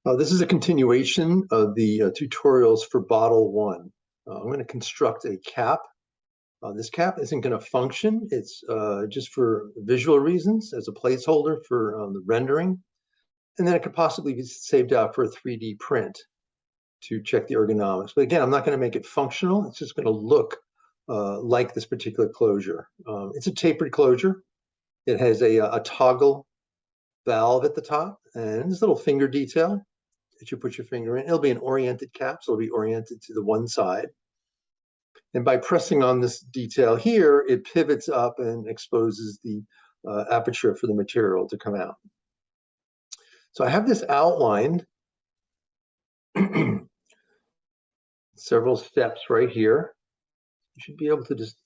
This is a continuation of the tutorials for bottle one. I'm going to construct a cap. This cap isn't going to function. It's just for visual reasons as a placeholder for the rendering. And then it could possibly be saved out for a 3D print to check the ergonomics. But again, I'm not going to make it functional. It's just going to look like this particular closure. It's a tapered closure. It has a toggle valve at the top and this little finger detail that you put your finger in. It'll be an oriented cap, so it'll be oriented to the one side. And by pressing on this detail here, it pivots up and exposes the aperture for the material to come out. So I have this outlined, several steps right here. You should be able to just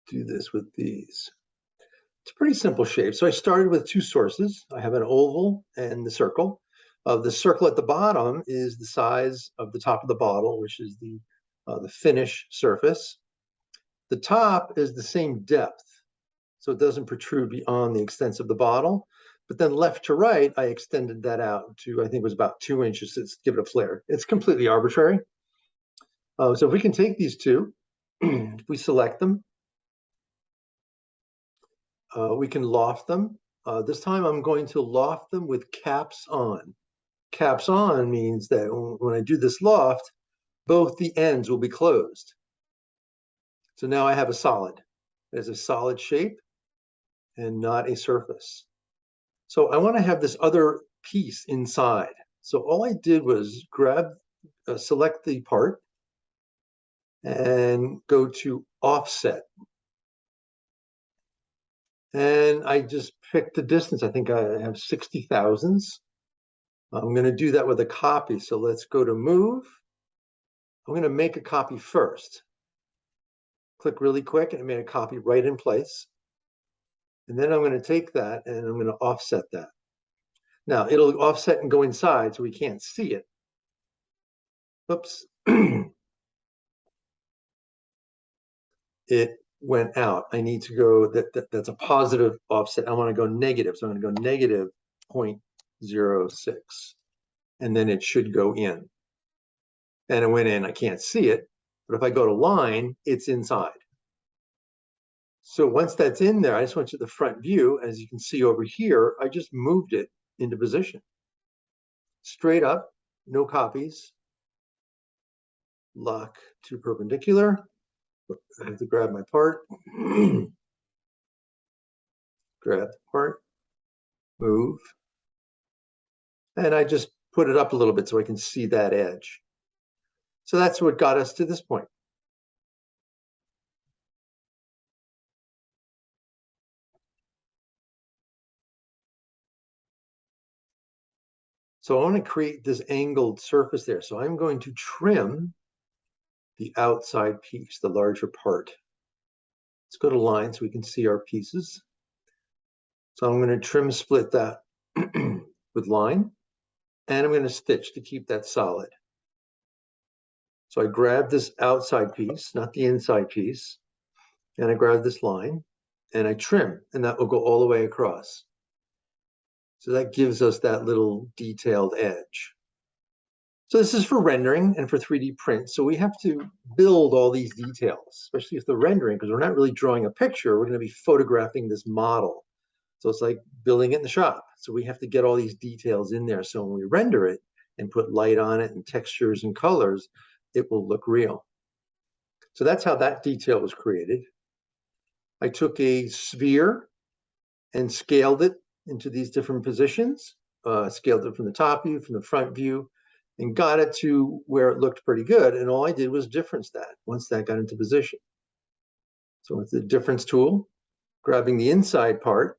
do this with these. It's a pretty simple shape. So I started with two sources. I have an oval and the circle. The circle at the bottom is the size of the top of the bottle, which is the finish surface. The top is the same depth, so it doesn't protrude beyond the extent of the bottle. But then left to right, I extended that out to, I think it was about 2 inches to give it a flare. It's completely arbitrary. So if we can take these two, if we select them, we can loft them. This time I'm going to loft them with caps on. Caps on means that when I do this loft, both the ends will be closed. So now I have a solid. There's a solid shape and not a surface. So I want to have this other piece inside. So all I did was select the part and go to offset. And I just picked the distance. I think I have 60 thousandths. I'm going to do that with a copy. So let's go to move. I'm going to make a copy first. Click really quick and it made a copy right in place. And then I'm going to take that and I'm going to offset that. Now it'll offset and go inside so we can't see it. Oops. It went out. I need to go, that's a positive offset. I want to go negative. So I'm going to go negative 0.06. And then it should go in. And it went in. I can't see it. But if I go to line, it's inside. So once that's in there, I just went to the front view. As you can see over here, I just moved it into position. Straight up, no copies. Lock to perpendicular. I have to grab my part. Grab the part. Move. And I just put it up a little bit so I can see that edge. So that's what got us to this point. So I want to create this angled surface there. So I'm going to trim the outside piece, the larger part. Let's go to line so we can see our pieces. So I'm going to trim split that with line, and I'm going to stitch to keep that solid. So I grab this outside piece, not the inside piece, and I grab this line, and I trim, and that will go all the way across. So that gives us that little detailed edge. So this is for rendering and for 3D print. So we have to build all these details, especially if the rendering, because we're not really drawing a picture, we're going to be photographing this model. So it's like building it in the shop. So we have to get all these details in there. So when we render it and put light on it and textures and colors, it will look real. So that's how that detail was created. I took a sphere and scaled it into these different positions, scaled it from the top view, from the front view, and got it to where it looked pretty good. And all I did was difference that once that got into position. So with the difference tool, grabbing the inside part,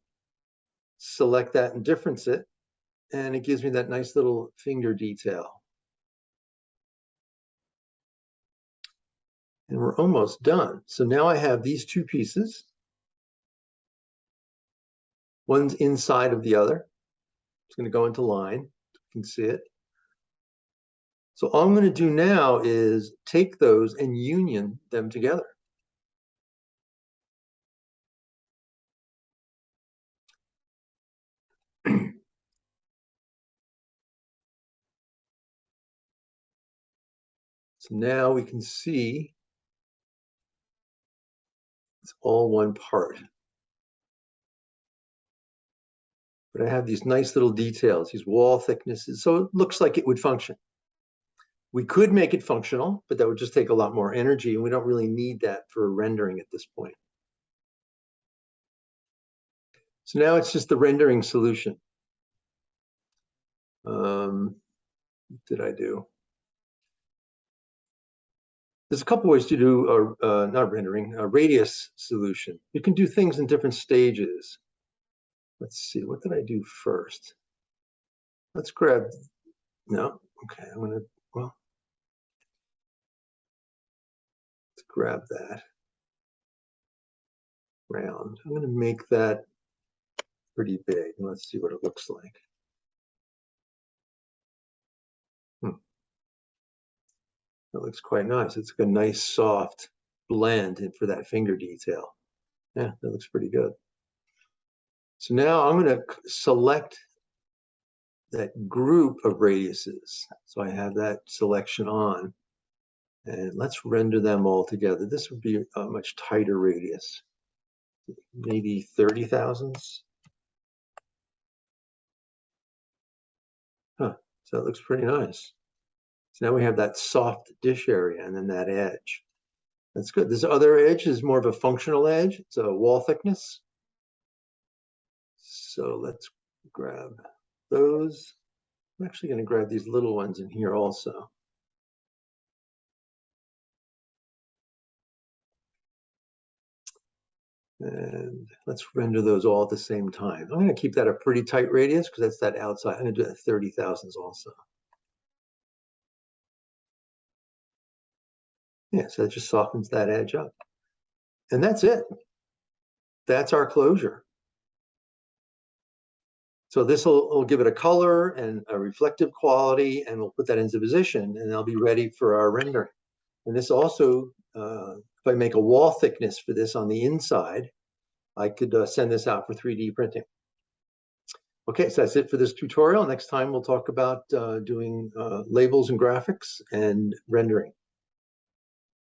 select that and difference it, and it gives me that nice little finger detail. And we're almost done. So now I have these two pieces. One's inside of the other. It's going to go into line. You can see it. So all I'm going to do now is take those and union them together. So now we can see it's all one part. But I have these nice little details, these wall thicknesses, so it looks like it would function. We could make it functional, but that would just take a lot more energy, and we don't really need that for rendering at this point. So now it's just the rendering solution. What did I do? There's a couple ways to do not rendering, a radius solution. You can do things in different stages. Let's see, what did I do first? Let's grab, no, okay, well, let's grab that round. I'm gonna make that pretty big. Let's see what it looks like. That looks quite nice. It's a nice soft blend for that finger detail. Yeah, that looks pretty good. So now I'm going to select that group of radiuses. So I have that selection on. And let's render them all together. This would be a much tighter radius, maybe 30 thousandths. Huh, so it looks pretty nice. So now we have that soft dish area and then that edge. That's good. This other edge is more of a functional edge. It's a wall thickness. So let's grab those. I'm actually going to grab these little ones in here also. And let's render those all at the same time. I'm going to keep that a pretty tight radius because that's that outside. I'm going to do that 30 thousandths also. Yeah, so that just softens that edge up. And that's it. That's our closure. So this will give it a color and a reflective quality, and we'll put that into position, and they'll be ready for our rendering. And this also, if I make a wall thickness for this on the inside, I could send this out for 3D printing. Okay, so that's it for this tutorial. Next time we'll talk about doing labels and graphics and rendering.